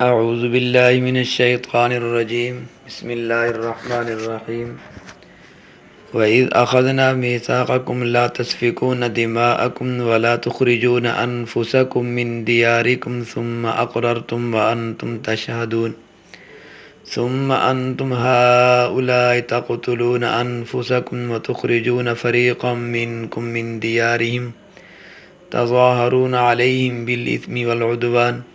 اعوذ باللہ من الشیطان الرجیم بسم اللہ الرحمن الرحیم وَإِذْ أَخَذْنَا مِيثَاقَكُمْ لَا تَسْفِكُونَ دِمَاءَكُمْ وَلَا تُخْرِجُونَ أَنفُسَكُمْ مِنْ دِيَارِكُمْ ثُمَّ أَقْرَرْتُمْ وَأَنْتُمْ تَشْهَدُونَ ثُمَّ أَنْتُمْ هَؤُلَاءِ تَقْتُلُونَ أَنفُسَكُمْ وَتُخْرِجُونَ فَرِيقًا مِنْكُمْ مِنْ دِيَارِهِمْ تَظَاهَرُونَ عَلَيْهِمْ بِالْإِثْمِ وَالْعُدْوَانِ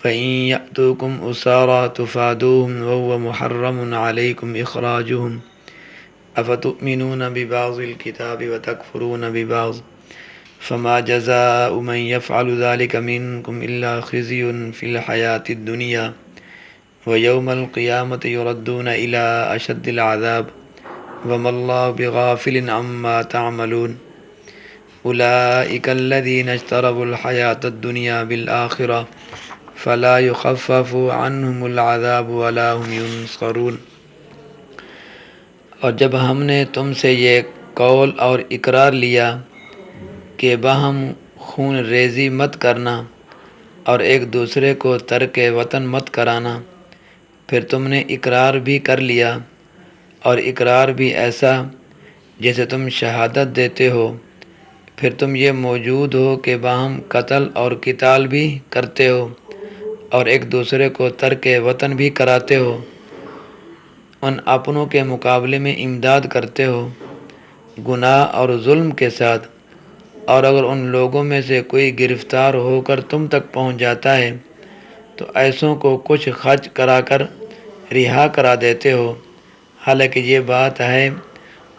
فَإِنْ يَأْتُوكُمْ أُسَارَىٰ تُفَادُوهُمْ وَهُوَ مُحَرَّمٌ عَلَيْكُمْ إِخْرَاجُهُمْ أَفَتُؤْمِنُونَ بِبَعْضِ الْكِتَابِ وَتَكْفُرُونَ بِبَعْضٍ فَمَا جَزَاءُ مَنْ يَفْعَلُ ذَلِكَ مِنْكُمْ إِلَّا خِزْيٌ فِي الْحَيَاةِ الدُّنْيَا وَيَوْمَ الْقِيَامَةِ يُرَدُّونَ إِلَىٰ أَشَدِّ الْعَذَابِ وَمَا اللَّهُ بِغَافِلٍ عَمَّا تَعْمَلُونَ أُولَٰئِكَ الَّذِينَ اشْتَرَوُا الْحَيَاةَ الدُّنْيَا بِالْآخِرَةِ فَلَا يُخَفَّفُ عَنْهُمُ الْعَذَابُ وَلَا هُمْ يُنصَرُونَ۔ اور جب ہم نے تم سے یہ قول اور اقرار لیا کہ باہم خون ریزی مت کرنا اور ایک دوسرے کو ترک وطن مت کرانا، پھر تم نے اقرار بھی کر لیا، اور اقرار بھی ایسا جیسے تم شہادت دیتے ہو، پھر تم یہ موجود ہو کہ باہم قتل اور قتال بھی کرتے ہو اور ایک دوسرے کو ترک وطن بھی کراتے ہو، ان اپنوں کے مقابلے میں امداد کرتے ہو گناہ اور ظلم کے ساتھ، اور اگر ان لوگوں میں سے کوئی گرفتار ہو کر تم تک پہنچ جاتا ہے تو ایسوں کو کچھ خرچ کرا کر رہا کرا دیتے ہو، حالانکہ یہ بات ہے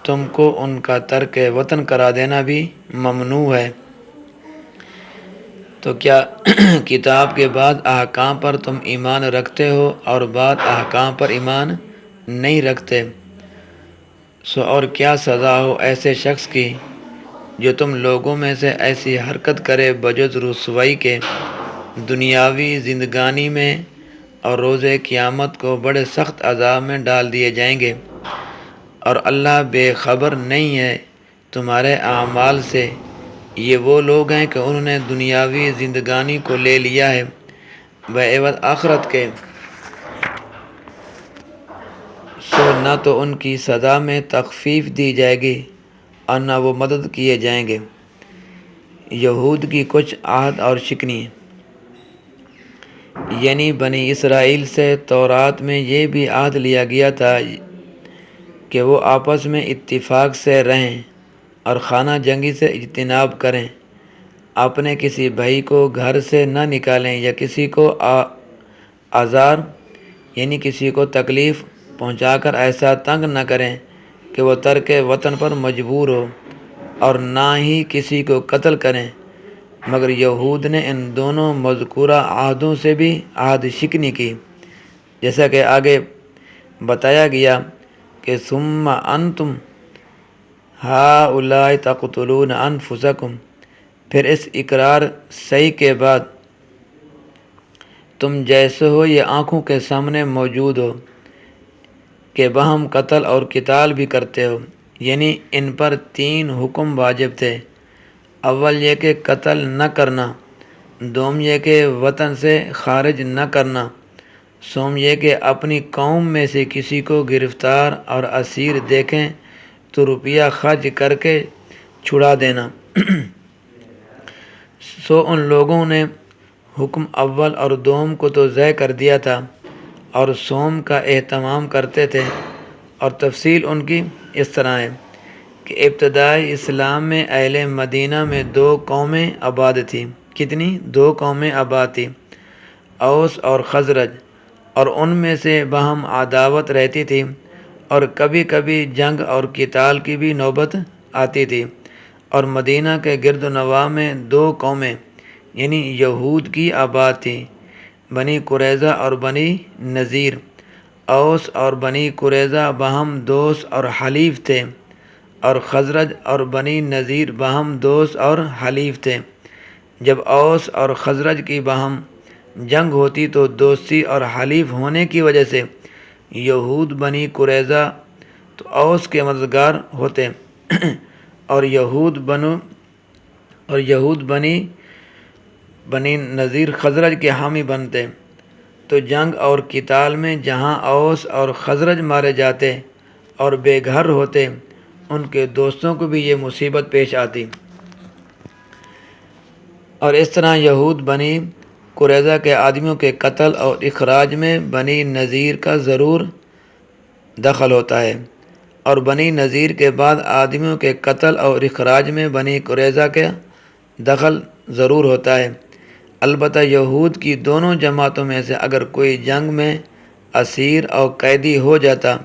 تم کو ان کا ترک وطن کرا دینا بھی ممنوع ہے۔ تو کیا کتاب کے بعض احکام پر تم ایمان رکھتے ہو اور بعض احکام پر ایمان نہیں رکھتے؟ سو اور کیا سزا ہو ایسے شخص کی جو تم لوگوں میں سے ایسی حرکت کرے بجز رسوائی کے، دنیاوی زندگانی میں اور روز قیامت کو بڑے سخت عذاب میں ڈال دیے جائیں گے، اور اللہ بے خبر نہیں ہے تمہارے اعمال سے۔ یہ وہ لوگ ہیں کہ انہوں نے دنیاوی زندگانی کو لے لیا ہے بعوض آخرت کے، سو نہ تو ان کی سزا میں تخفیف دی جائے گی اور نہ وہ مدد کیے جائیں گے۔ یہود کی کچھ عہد اور شکنی، یعنی بنی اسرائیل سے تورات میں یہ بھی عہد لیا گیا تھا کہ وہ آپس میں اتفاق سے رہیں اور خانہ جنگی سے اجتناب کریں، اپنے کسی بھائی کو گھر سے نہ نکالیں یا کسی کو آزار یعنی کسی کو تکلیف پہنچا کر ایسا تنگ نہ کریں کہ وہ ترک وطن پر مجبور ہو، اور نہ ہی کسی کو قتل کریں، مگر یہود نے ان دونوں مذکورہ عہدوں سے بھی عہد شکنی کی، جیسا کہ آگے بتایا گیا کہ ثم انتم ہؤلاء تقتلون انفسکم، پھر اس اقرار صحیح کے بعد تم جیسے ہو یہ آنکھوں کے سامنے موجود ہو کہ باہم قتل اور قتال بھی کرتے ہو، یعنی ان پر 3 حکم واجب تھے۔ اول یہ کہ قتل نہ کرنا، دوم یہ کہ وطن سے خارج نہ کرنا، سوم یہ کہ اپنی قوم میں سے کسی کو گرفتار اور اسیر دیکھیں تو روپیہ خرچ کر کے چھڑا دینا۔ سو ان لوگوں نے حکم اول اور دوم کو تو ضائع کر دیا تھا اور سوم کا اہتمام کرتے تھے، اور تفصیل ان کی اس طرح ہے کہ ابتدائی اسلام میں اہل مدینہ میں 2 قومیں آباد تھیں۔ کتنی؟ 2 قومیں آباد تھیں، اوس اور خزرج، اور ان میں سے باہم عداوت رہتی تھی اور کبھی کبھی جنگ اور قتال کی بھی نوبت آتی تھی، اور مدینہ کے گرد و نواح میں 2 قومیں یعنی یہود کی آباد تھیں، بنی قریظہ اور بنی نذیر۔ اوس اور بنی قریظہ باہم دوست اور حلیف تھے، اور خزرج اور بنی نذیر باہم دوست اور حلیف تھے۔ جب اوس اور خزرج کی باہم جنگ ہوتی تو دوستی اور حلیف ہونے کی وجہ سے یہود بنی قریظہ تو اوس کے مددگار ہوتے اور یہود بنی نذیر خزرج کے حامی بنتے۔ تو جنگ اور قتال میں جہاں اوس اور خزرج مارے جاتے اور بے گھر ہوتے، ان کے دوستوں کو بھی یہ مصیبت پیش آتی۔ اور اس طرح یہود بنی قریظہ کے آدمیوں کے قتل اور اخراج میں بنی نذیر کا ضرور دخل ہوتا ہے، اور بنی نذیر کے بعد آدمیوں کے قتل اور اخراج میں بنی قریظہ کا دخل ضرور ہوتا ہے۔ البتہ یہود کی دونوں جماعتوں میں سے اگر کوئی جنگ میں اسیر اور قیدی ہو جاتا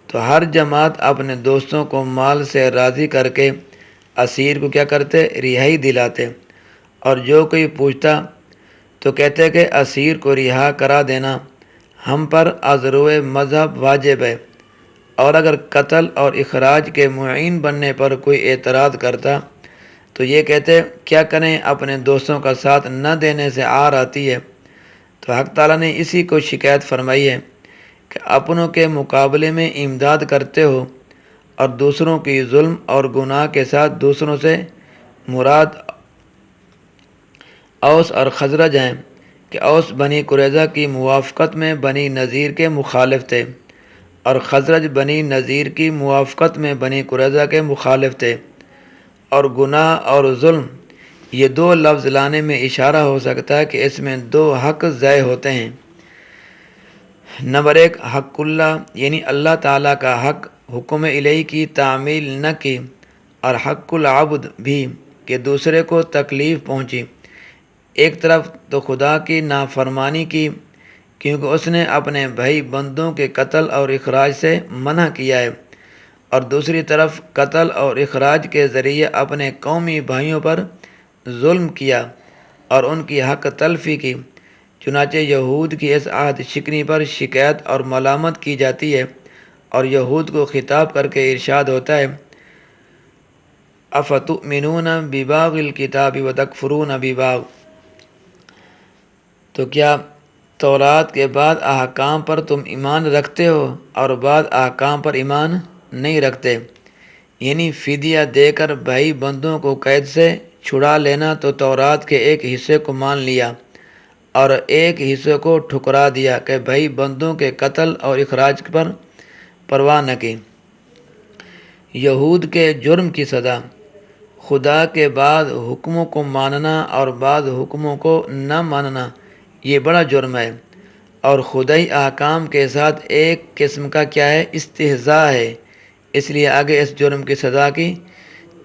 تو ہر جماعت اپنے دوستوں کو مال سے راضی کر کے اسیر کو کیا کرتے؟ رہائی دلاتے، اور جو کوئی پوچھتا تو کہتے کہ اسیر کو رہا کرا دینا ہم پر از روئے مذہب واجب ہے، اور اگر قتل اور اخراج کے معین بننے پر کوئی اعتراض کرتا تو یہ کہتے کیا کریں، اپنے دوستوں کا ساتھ نہ دینے سے عار آتی ہے۔ تو حق تعالیٰ نے اسی کو شکایت فرمائی ہے کہ اپنوں کے مقابلے میں امداد کرتے ہو، اور دوسروں کی ظلم اور گناہ کے ساتھ دوسروں سے مراد اوس اور خزرج ہیں کہ اوس بنی قریظہ کی موافقت میں بنی نذیر کے مخالف تھے، اور خزرج بنی نذیر کی موافقت میں بنی قریظہ کے مخالف تھے۔ اور گناہ اور ظلم، یہ دو لفظ لانے میں اشارہ ہو سکتا ہے کہ اس میں دو حق ضائع ہوتے ہیں۔ نمبر 1، حق اللہ یعنی اللہ تعالیٰ کا حق حکم الہی کی تعمیل نہ کی، اور حق العبد بھی کہ دوسرے کو تکلیف پہنچی۔ ایک طرف تو خدا کی نافرمانی کی کیونکہ اس نے اپنے بھائی بندوں کے قتل اور اخراج سے منع کیا ہے، اور دوسری طرف قتل اور اخراج کے ذریعے اپنے قومی بھائیوں پر ظلم کیا اور ان کی حق تلفی کی۔ چنانچہ یہود کی اس عہد شکنی پر شکایت اور ملامت کی جاتی ہے، اور یہود کو خطاب کر کے ارشاد ہوتا ہے افتؤمنون ببعض الکتاب وتکفرون ببعض، تو کیا تورات کے بعد احکام پر تم ایمان رکھتے ہو اور بعد احکام پر ایمان نہیں رکھتے؟ یعنی فدیہ دے کر بھائی بندوں کو قید سے چھڑا لینا، تو تورات کے ایک حصے کو مان لیا اور ایک حصے کو ٹھکرا دیا کہ بھائی بندوں کے قتل اور اخراج پر پرواہ نہ کی۔ یہود کے جرم کی سزا، خدا کے بعض حکموں کو ماننا اور بعض حکموں کو نہ ماننا یہ بڑا جرم ہے، اور خدائی احکام کے ساتھ ایک قسم کا کیا ہے؟ استہزاء ہے۔ اس لیے آگے اس جرم کی سزا کی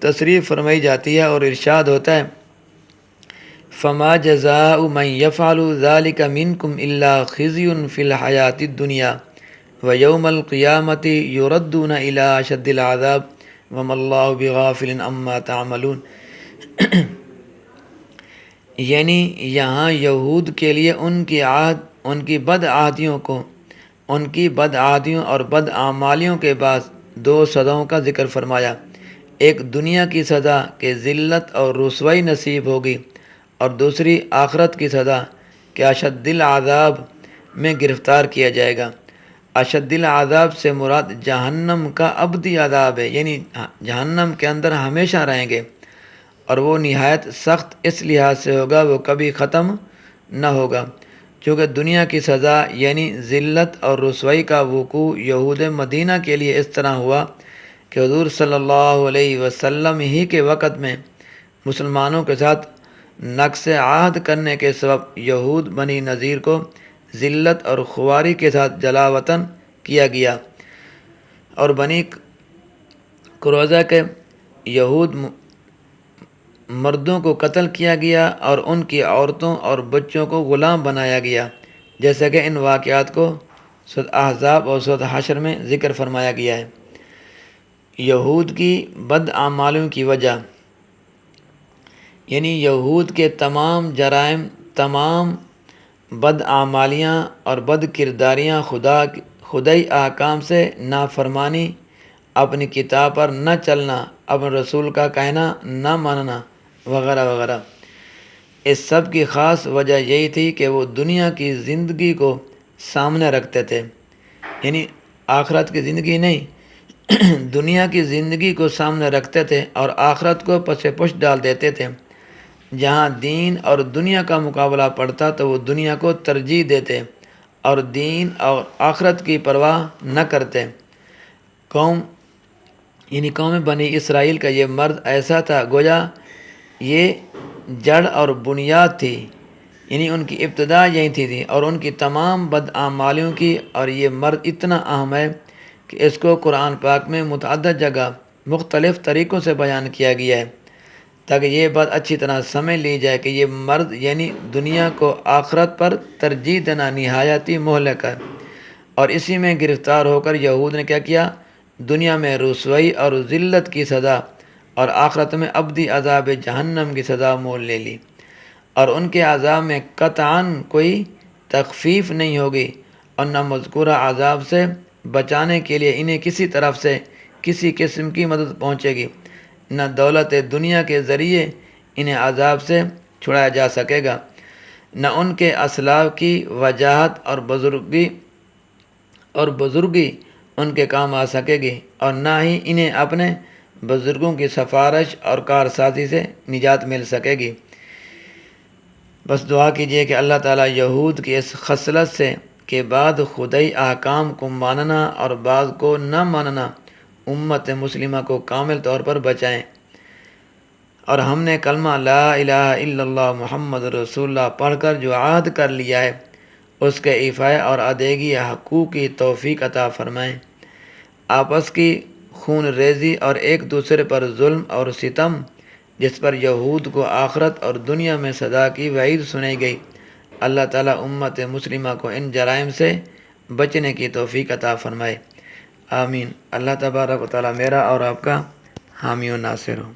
تصریح فرمائی جاتی ہے، اور ارشاد ہوتا ہے فما جزاء من يفعل ذلك منكم الا خزي في الحیاة الدنیا ویوم القیامة يردون الى اشد العذاب وما اللہ بغافل عما تعملون۔ یعنی یہاں یہود کے لیے ان کی بد عادیوں اور بد اعمالیوں کے بعد دو سزاؤں کا ذکر فرمایا۔ ایک دنیا کی سزا کہ ذلت اور رسوائی نصیب ہوگی، اور دوسری آخرت کی سزا کہ اشد العذاب میں گرفتار کیا جائے گا۔ اشد العذاب سے مراد جہنم کا ابدی عذاب ہے، یعنی جہنم کے اندر ہمیشہ رہیں گے، اور وہ نہایت سخت اس لحاظ سے ہوگا وہ کبھی ختم نہ ہوگا، چونکہ دنیا کی سزا یعنی ذلت اور رسوائی کا وقوع یہود مدینہ کے لیے اس طرح ہوا کہ حضور صلی اللہ علیہ وسلم ہی کے وقت میں مسلمانوں کے ساتھ نقض عہد کرنے کے سبب یہود بنی نذیر کو ذلت اور خواری کے ساتھ جلا وطن کیا گیا، اور بنی قریظہ کے یہود مردوں کو قتل کیا گیا اور ان کی عورتوں اور بچوں کو غلام بنایا گیا، جیسا کہ ان واقعات کو سورۃ احزاب اور سورۃ حشر میں ذکر فرمایا گیا ہے۔ یہود کی بد اعمالیوں کی وجہ، یعنی یہود کے تمام جرائم، تمام بد اعمالیاں اور بد کرداریاں، خدائی احکام سے نافرمانی، اپنی کتاب پر نہ چلنا، اپنے رسول کا کہنا نہ ماننا وغیرہ وغیرہ، اس سب کی خاص وجہ یہی تھی کہ وہ دنیا کی زندگی کو سامنے رکھتے تھے، یعنی آخرت کی زندگی نہیں، دنیا کی زندگی کو سامنے رکھتے تھے اور آخرت کو پس پش ڈال دیتے تھے۔ جہاں دین اور دنیا کا مقابلہ پڑتا تو وہ دنیا کو ترجیح دیتے اور دین اور آخرت کی پرواہ نہ کرتے۔ قوم بنی اسرائیل کا یہ مرد ایسا تھا گویا یہ جڑ اور بنیاد تھی، یعنی ان کی ابتدا یہی تھی اور ان کی تمام بدعمالیوں کی، اور یہ مرد اتنا اہم ہے کہ اس کو قرآن پاک میں متعدد جگہ مختلف طریقوں سے بیان کیا گیا ہے، تاکہ یہ بات اچھی طرح سمجھ لی جائے کہ یہ مرد یعنی دنیا کو آخرت پر ترجیح دینا نہایتی مہلک ہے۔ اور اسی میں گرفتار ہو کر یہود نے کیا کیا؟ دنیا میں رسوائی اور ذلت کی سزا اور آخرت میں ابدی عذاب جہنم کی سزا مول لے لی، اور ان کے عذاب میں قطعاً کوئی تخفیف نہیں ہوگی، اور نہ مذکورہ عذاب سے بچانے کے لیے انہیں کسی طرف سے کسی قسم کی مدد پہنچے گی، نہ دولت دنیا کے ذریعے انہیں عذاب سے چھڑایا جا سکے گا، نہ ان کے اسلاف کی وجاہت اور بزرگی ان کے کام آ سکے گی، اور نہ ہی انہیں اپنے بزرگوں کی سفارش اور کارسازی سے نجات مل سکے گی۔ بس دعا کیجئے کہ اللہ تعالیٰ یہود کی اس خصلت سے کے بعد خدائی احکام کو ماننا اور بعض کو نہ ماننا امت مسلمہ کو کامل طور پر بچائیں، اور ہم نے کلمہ لا الہ الا اللہ محمد رسول اللہ پڑھ کر جو عہد کر لیا ہے اس کے ایفائے اور ادائیگی حقوق کی توفیق عطا فرمائیں۔ آپس کی خون ریزی اور ایک دوسرے پر ظلم اور ستم جس پر یہود کو آخرت اور دنیا میں سزا کی وعید سنائی گئی، اللہ تعالیٰ امت مسلمہ کو ان جرائم سے بچنے کی توفیق عطا فرمائے، آمین۔ اللہ تبارک و تعالیٰ میرا اور آپ کا حامی و ناصر ہو۔